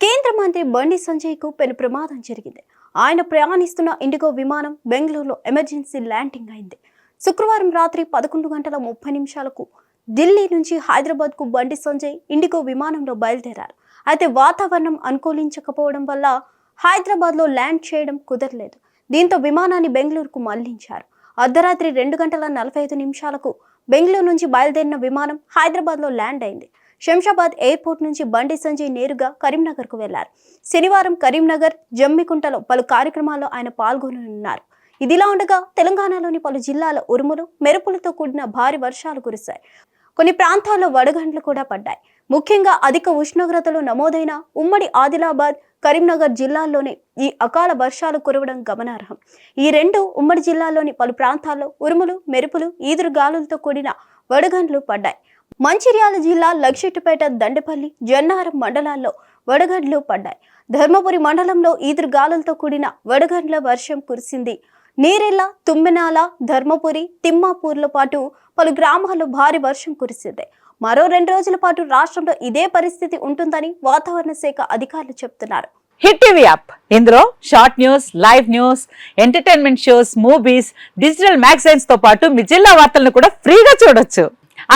కేంద్ర మంత్రి బండి సంజయ్కు పెను ప్రమాదం జరిగింది. ఆయన ప్రయాణిస్తున్న ఇండిగో విమానం బెంగళూరులో ఎమర్జెన్సీ ల్యాండింగ్ అయింది. శుక్రవారం రాత్రి 11:30 ఢిల్లీ నుంచి హైదరాబాద్కు బండి సంజయ్ ఇండిగో విమానంలో బయలుదేరారు. అయితే వాతావరణం అనుకూలించకపోవడం వల్ల హైదరాబాద్లో ల్యాండ్ చేయడం కుదరలేదు. దీంతో విమానాన్ని బెంగళూరుకు మళ్లించారు. అర్ధరాత్రి 2:45 బెంగళూరు నుంచి బయలుదేరిన విమానం హైదరాబాద్లో ల్యాండ్ అయింది. శంషాబాద్ ఎయిర్పోర్ట్ నుంచి బండి సంజయ్ నేరుగా కరీంనగర్కు వెళ్లారు. శనివారం కరీంనగర్, జమ్మికుంటలో పలు కార్యక్రమాల్లో ఆయన పాల్గొననున్నారు. ఇదిలా ఉండగా తెలంగాణలోని పలు జిల్లాల ఉరుములు, మెరుపులతో కూడిన భారీ వర్షాలు కురిశాయి. కొన్ని ప్రాంతాల్లో వడగండ్లు కూడా పడ్డాయి. ముఖ్యంగా అధిక ఉష్ణోగ్రతలు నమోదైన ఉమ్మడి ఆదిలాబాద్, కరీంనగర్ జిల్లాల్లోనే ఈ అకాల వర్షాలు కురవడం గమనార్హం. ఈ రెండు ఉమ్మడి జిల్లాల్లోని పలు ప్రాంతాల్లో ఉరుములు, మెరుపులు, ఈదురుగాలులతో కూడిన వడగండ్లు పడ్డాయి. మంచిర్యాల జిల్లా లక్షెట్టుపేట, దండపల్లి, జన్నారం మండలాల్లో వడగండ్లు పడ్డాయి. ధర్మపురి మండలంలో ఈదురుగాలులతో కూడిన వడగండ్ల వర్షం కురిసింది. నీరెళ్ల, తుమ్మెనాల, ధర్మపురి, తిమ్మాపూర్ల పాటు పలు గ్రామాల్లో భారీ వర్షం కురిసింది. మరో 2 రోజుల పాటు రాష్ట్రంలో ఇదే పరిస్థితి ఉంటుందని వాతావరణ శాఖ అధికారులు చెబుతున్నారు. హిట్ టీవీ యాప్, ఇందులో short news, live news, entertainment shows, movies, digital magazines తో పాటు మీ జిల్లా వార్తలను కూడా ఫ్రీగా చూడొచ్చు.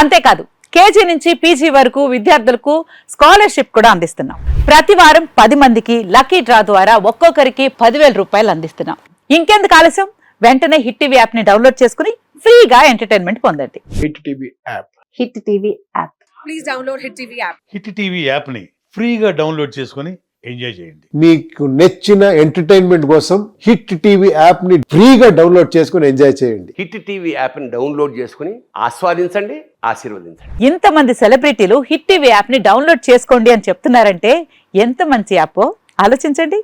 అంతేకాదు, కేజీ నుంచి పీజీ వరకు విద్యార్థులకు స్కాలర్షిప్ కూడా అందిస్తున్నాం. ప్రతి వారం 10 మందికి లక్కీ డ్రా ద్వారా ఒక్కొక్కరికి 10,000 రూపాయలు అందిస్తున్నాం. ఇంకెందుకు ఆలస్యం, వెంటనే హిట్ టీవీ యాప్ ని డౌన్లోడ్ చేసుకుని ఫ్రీగా ఎంటర్టైన్మెంట్ పొందండి. Hit TV app. Hit TV app. Please download hit TV app. Hit TV app ని ఫ్రీగా డౌన్లోడ్ చేసుకుని ఎంజాయ్ చేయండి. మీకు నచ్చిన ఎంటర్టైన్మెంట్ కోసం హిట్ టీవీ యాప్ ని ఫ్రీగా డౌన్లోడ్ చేసుకుని ఎంజాయ్ చేయండి. హిట్ టీవీ యాప్ ని డౌన్లోడ్ చేసుకుని ఆస్వాదించండి, ఆశీర్వదించండి. ఇంతమంది సెలబ్రిటీలు హిట్ టీవీ యాప్ ని డౌన్లోడ్ చేసుకోండి అని చెప్తున్నారంటే ఎంత మంచి యాప్ ఆలోచించండి.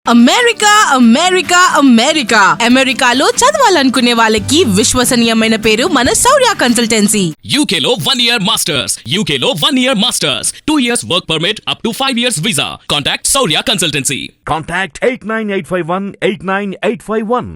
అమెరికా అమెరికా అమెరికా అమెరికాలో చదవాలనుకునే వాళ్ళకి విశ్వసనీయమైన పేరు మన శౌర్య కన్సల్టెన్సీ. UK లో 1 year masters. UK లో 1 year masters. 2 years work permit up to 5 years visa. Contact Saurya Consultancy. Contact 89851 89851.